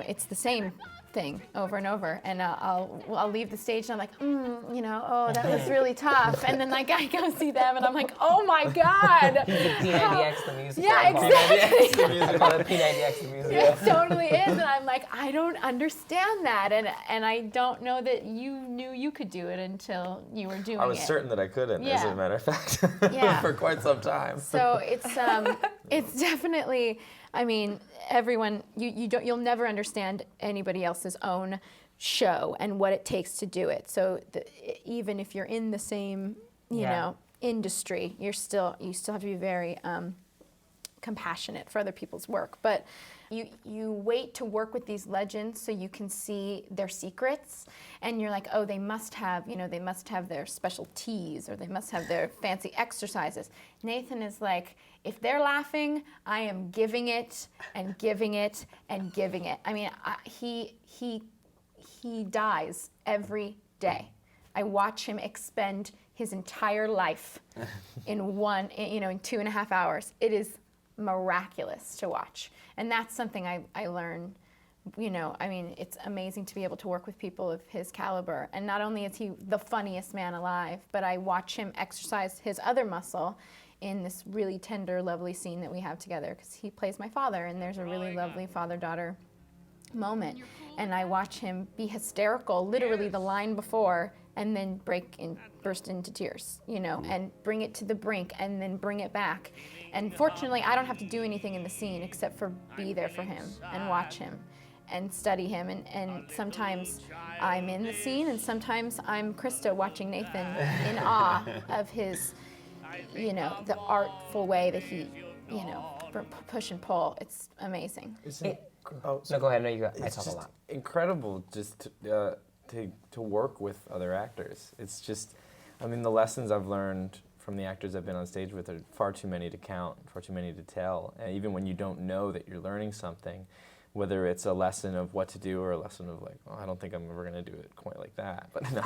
it's the same thing over and over, and I'll leave the stage and I'm like, you know, oh, that was really tough, and then like I go see them and I'm like, oh my God. He's the P90X the musical. Yeah, exactly. I call it P90X the musical. It totally is, and I'm like, I don't understand that, and I don't know that you knew you could do it until you were doing it. I was certain that I couldn't, as a matter of fact, for quite some time. So it's definitely, I mean, everyone, you'll never understand anybody else's own show and what it takes to do it. So even if you're in the same, you know, industry, you still have to be very compassionate for other people's work. But you wait to work with these legends so you can see their secrets, and you're like, oh, they must have their special teas, or they must have their fancy exercises. Nathan is like, if they're laughing, I am giving it and giving it and giving it. I mean, he dies every day. I watch him expend his entire life in 2.5 hours. It is miraculous to watch. And that's something I learn, you know, I mean, it's amazing to be able to work with people of his caliber. And not only is he the funniest man alive, but I watch him exercise his other muscle in this really tender, lovely scene that we have together, because he plays my father, and there's a really lovely father-daughter moment. And I watch him be hysterical, literally the line before, and then burst into tears, you know, and bring it to the brink, and then bring it back. And fortunately, I don't have to do anything in the scene except for be there for him and watch him. and study him. And sometimes I'm in the scene, and sometimes I'm Krysta watching Nathan in awe of his, the artful way that he, push and pull. It's amazing. No, go ahead. No, you got. I It's talk a just lot. incredible just to work with other actors. It's just, I mean, the lessons I've learned from the actors I've been on stage with are far too many to count, far too many to tell. And even when you don't know that you're learning something, whether it's a lesson of what to do or a lesson of like, oh, I don't think I'm ever going to do it quite like that. But no,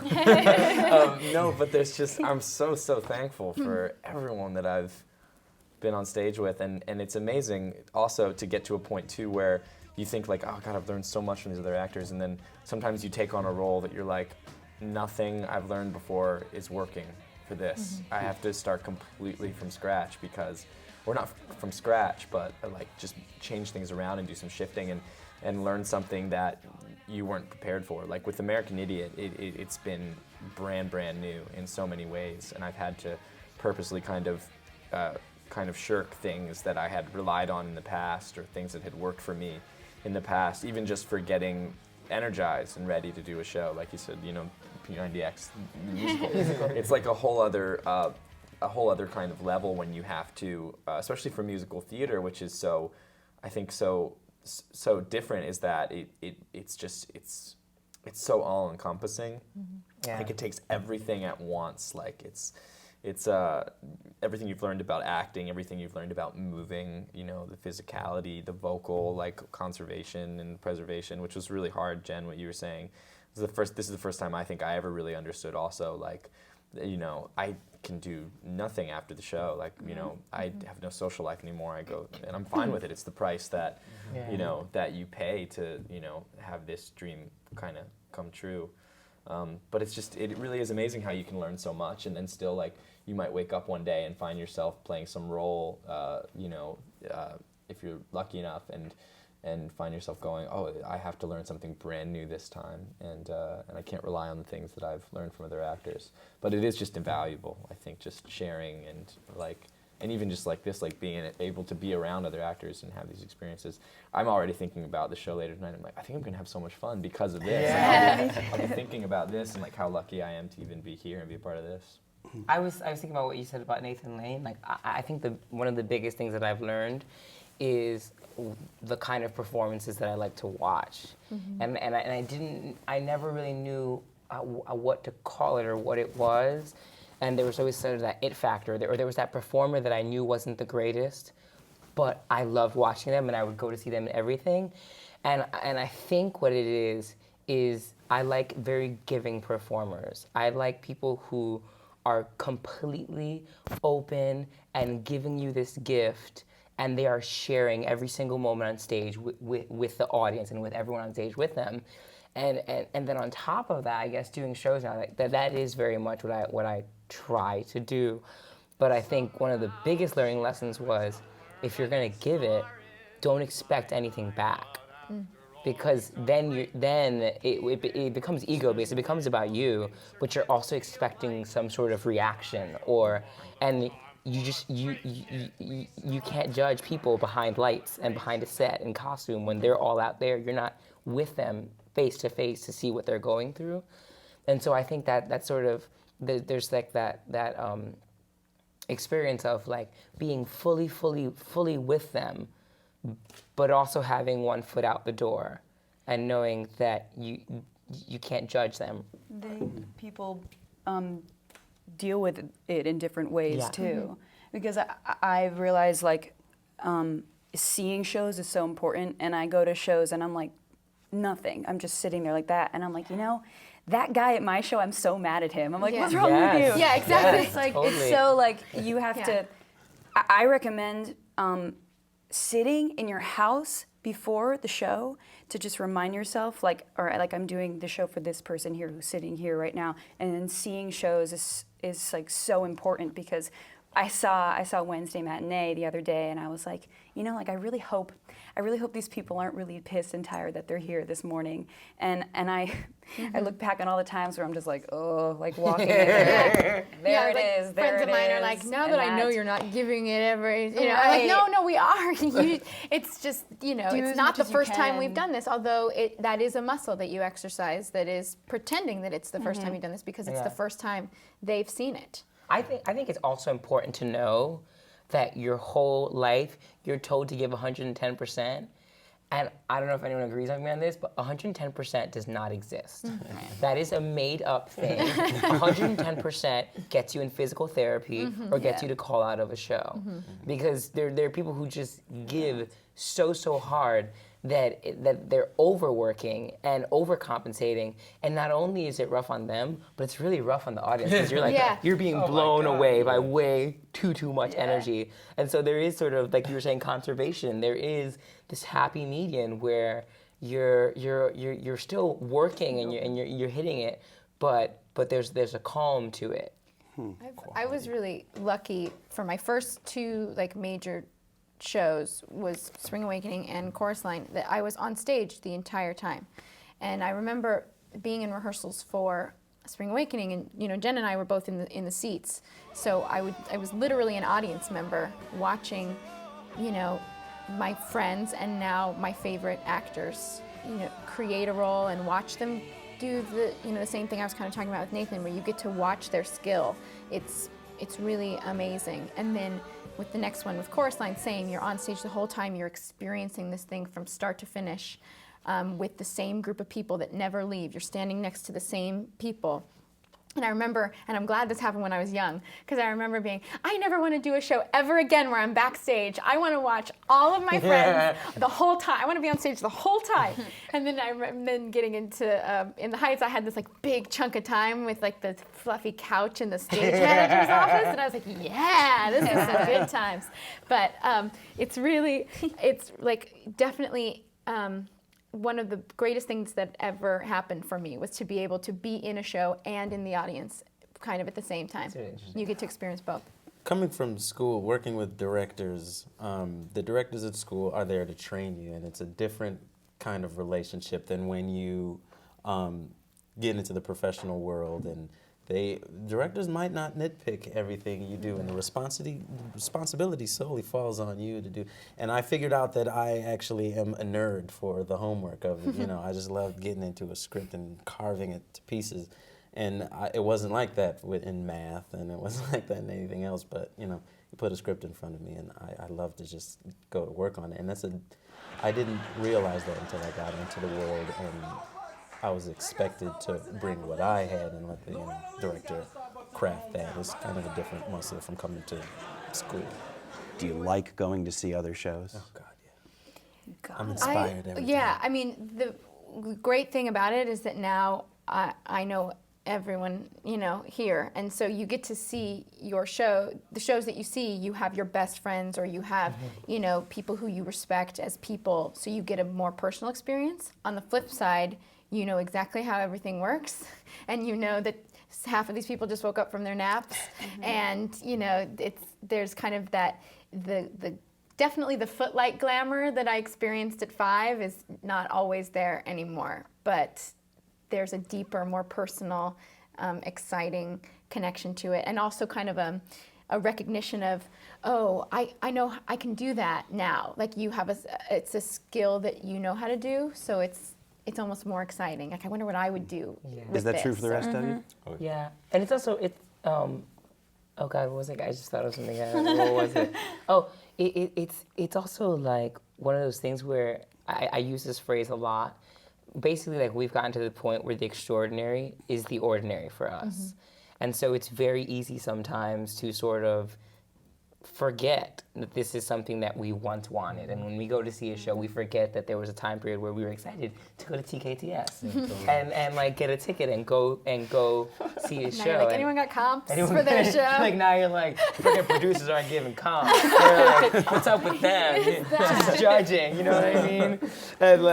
no. But there's just, I'm so thankful for everyone that I've been on stage with, and it's amazing also to get to a point too where you think like, oh God, I've learned so much from these other actors, and then sometimes you take on a role that you're like, nothing I've learned before is working for this. I have to start completely from scratch because, or not from scratch, but like just change things around and do some shifting and learn something that you weren't prepared for. Like with American Idiot, it's been brand new in so many ways, and I've had to purposely kind of shirk things that I had relied on in the past or things that had worked for me in the past, even just for getting energized and ready to do a show. Like you said, P90X musical. It's like a whole other kind of level when you have to, especially for musical theater, which is so different, is that it's so all encompassing. Yeah. Like it takes everything at once. Like it's everything you've learned about acting, everything you've learned about moving, the physicality, the vocal, like conservation and preservation, which was really hard, Jen, what you were saying. This is the first time I think I ever really understood also, like, I can do nothing after the show. Like, I have no social life anymore. I go, and I'm fine with it. It's the price that, that you pay to, have this dream kind of come true. But it really is amazing how you can learn so much, and then still, like, you might wake up one day and find yourself playing some role, if you're lucky enough, and find yourself going, oh, I have to learn something brand new this time, and I can't rely on the things that I've learned from other actors. But it is just invaluable, I think, just sharing and even just like this, like being able to be around other actors and have these experiences. I'm already thinking about the show later tonight. I'm like, I think I'm gonna have so much fun because of this. Yeah. Like, I'll be thinking about this and like how lucky I am to even be here and be a part of this. I was thinking about what you said about Nathan Lane. Like, I think one of the biggest things that I've learned is the kind of performances that I like to watch, and I never really knew what to call it or what it was. And there was always sort of that it factor, there was that performer that I knew wasn't the greatest, but I loved watching them, and I would go to see them in everything. And I think what it is I like very giving performers. I like people who are completely open and giving you this gift, and they are sharing every single moment on stage with the audience and with everyone on stage with them. And then on top of that, I guess doing shows now, like that is very much what I try to do. But I think one of the biggest learning lessons was, if you're gonna give it, don't expect anything back, because then it becomes ego-based. It becomes about you, but you're also expecting some sort of reaction, and you can't judge people behind lights and behind a set and costume when they're all out there. You're not with them face to face to see what they're going through. And so I think that sort of, there's like that experience of like being fully with them, but also having one foot out the door and knowing that you can't judge them. People deal with it in different ways too. Because I've realized like seeing shows is so important, and I go to shows and I'm like, nothing. I'm just sitting there like that, and I'm like, that guy at my show, I'm so mad at him. I'm like, what's wrong with you? Yeah, exactly. It's like, totally. it's so like, you have to, I recommend sitting in your house before the show to just remind yourself, like, all right, like I'm doing the show for this person here who's sitting here right now, and then seeing shows is like so important, because I saw Wednesday Matinee the other day, and I was like, I really hope these people aren't really pissed and tired that they're here this morning. And I look back on all the times where I'm just like, like walking in there it is. Friends of mine are like, now that I know you're not giving it every, I'm like, no, we are. It's just, it's not the first time we've done this, although that is a muscle that you exercise that is pretending that it's the first time you've done this because it's the first time they've seen it. I think it's also important to know that your whole life you're told to give 110%. And I don't know if anyone agrees with me on this, but 110% does not exist. That is a made-up thing. 110% gets you in physical therapy or gets you to call out of a show. Because there are people who just give so hard that they're overworking and overcompensating, and not only is it rough on them, but it's really rough on the audience because you're like you're being blown away by way too much energy, and so there is sort of, like you were saying, conservation. There is this happy median where you're still working and you're hitting it, but there's a calm to it. I was really lucky for my first two major shows was Spring Awakening and Chorus Line, that I was on stage the entire time. And I remember being in rehearsals for Spring Awakening, and Jen and I were both in the seats. So I was literally an audience member watching, my friends and now my favorite actors, create a role and watch them do the same thing I was kind of talking about with Nathan, where you get to watch their skill. It's really amazing. And then with the next one, with Chorus Line, same. You're on stage the whole time. You're experiencing this thing from start to finish with the same group of people that never leave. You're standing next to the same people. And I remember, and I'm glad this happened when I was young, because I remember I never want to do a show ever again where I'm backstage. I want to watch all of my friends the whole time. I want to be on stage the whole time. And then then getting into, in the Heights, I had this big chunk of time with the fluffy couch in the stage manager's office. And I was like, yeah, this is some good times. But it's definitely, one of the greatest things that ever happened for me was to be able to be in a show and in the audience kind of at the same time. You get to experience both. Coming from school, working with directors, the directors at school are there to train you, and it's a different kind of relationship than when you get into the professional world, and directors might not nitpick everything you do, and the responsibility solely falls on you to do. And I figured out that I actually am a nerd for the homework of it. I just love getting into a script and carving it to pieces. And it wasn't like that in math, and it wasn't like that in anything else. But you put a script in front of me, and I love to just go to work on it. And I didn't realize that until I got into the world, and I was expected to bring what I had and let the director craft that. It's kind of a different muscle from coming to school. Do you like going to see other shows? Oh, God, yeah. I'm inspired every time. Yeah, I mean, the great thing about it is that now I know everyone, here. And so you get to see your show, the shows that you see, you have your best friends or you have, people who you respect as people. So you get a more personal experience. On the flip side, you know exactly how everything works, and you know that half of these people just woke up from their naps, and there's kind of that definitely the footlight glamour that I experienced at 5 is not always there anymore, but there's a deeper, more personal, exciting connection to it, and also kind of a recognition of, I know I can do that now. Like it's a skill that you know how to do, so it's almost more exciting. Like, I wonder what I would do. Yeah. Is that true for the rest of you? Yeah, and it's also oh God, what was it? I just thought of something. What was it? Oh, it's also like one of those things where I use this phrase a lot. Basically, we've gotten to the point where the extraordinary is the ordinary for us, and so it's very easy sometimes to sort of forget that this is something that we once wanted. And when we go to see a show, we forget that there was a time period where we were excited to go to TKTS and get a ticket and go see a Now show. you're like, anyone got comps for their show? Now you're like, freaking producers aren't giving comps. They're like, what's up with them? Just judging, you know what I mean? And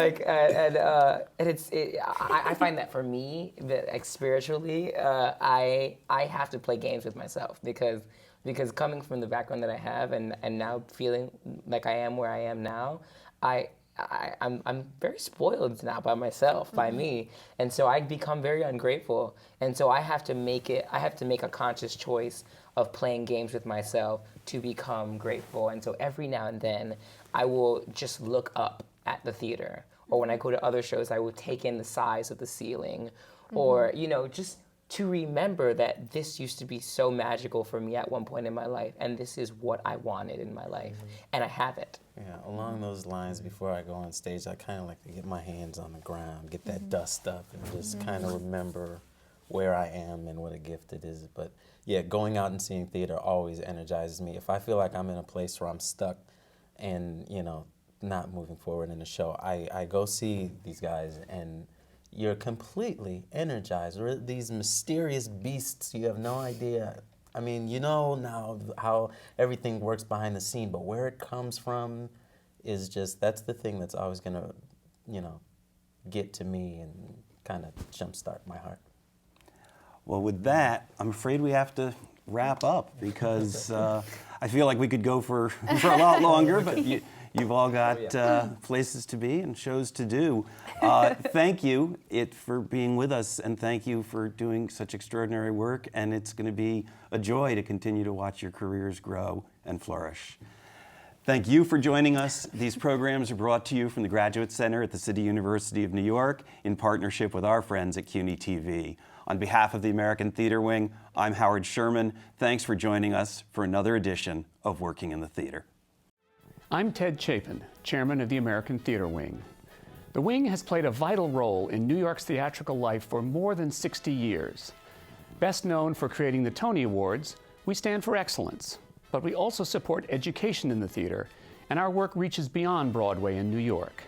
I find that for me, that spiritually, I have to play games with myself, because because coming from the background that I have and now feeling like I am where I am now, I'm very spoiled now by myself, by me, and so I become very ungrateful, and so I have to make a conscious choice of playing games with myself to become grateful. And so every now and then I will just look up at the theater, or when I go to other shows I will take in the size of the ceiling, or just to remember that this used to be so magical for me at one point in my life, and this is what I wanted in my life, and I have it. Yeah, along those lines, before I go on stage, I kind of like to get my hands on the ground, get that dust up, and just kind of remember where I am and what a gift it is. But yeah, going out and seeing theater always energizes me. If I feel like I'm in a place where I'm stuck and, not moving forward in the show, I go see these guys, and you're completely energized. We're these mysterious beasts. You have no idea. I mean, now how everything works behind the scene, but where it comes from is that's the thing that's always going to, get to me and kind of jumpstart my heart. Well, with that, I'm afraid we have to wrap up because I feel like we could go for a lot longer, but you've all got places to be and shows to do. Thank you for being with us, and thank you for doing such extraordinary work, and it's going to be a joy to continue to watch your careers grow and flourish. Thank you for joining us. These programs are brought to you from the Graduate Center at the City University of New York in partnership with our friends at CUNY TV. On behalf of the American Theater Wing, I'm Howard Sherman. Thanks for joining us for another edition of Working in the Theater. I'm Ted Chapin, chairman of the American Theater Wing. The Wing has played a vital role in New York's theatrical life for more than 60 years. Best known for creating the Tony Awards, we stand for excellence, but we also support education in the theater, and our work reaches beyond Broadway in New York.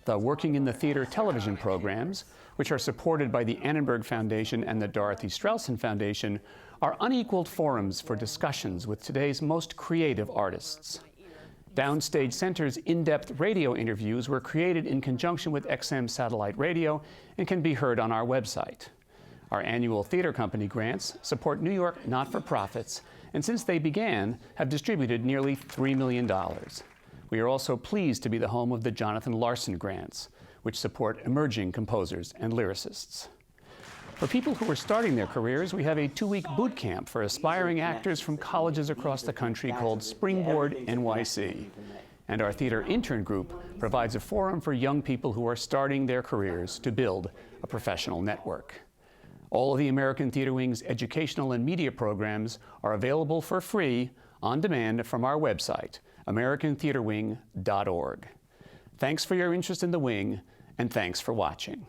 The Working in the Theater television programs, which are supported by the Annenberg Foundation and the Dorothy Strelsin Foundation, are unequaled forums for discussions with today's most creative artists. Downstage Center's in-depth radio interviews were created in conjunction with XM Satellite Radio and can be heard on our website. Our annual theater company grants support New York not-for-profits, and since they began, have distributed nearly $3 million. We are also pleased to be the home of the Jonathan Larson grants, which support emerging composers and lyricists. For people who are starting their careers, we have a 2-week boot camp for aspiring actors from colleges across the country called Springboard NYC. And our theater intern group provides a forum for young people who are starting their careers to build a professional network. All of the American Theater Wing's educational and media programs are available for free on demand from our website, americantheaterwing.org. Thanks for your interest in the Wing, and thanks for watching.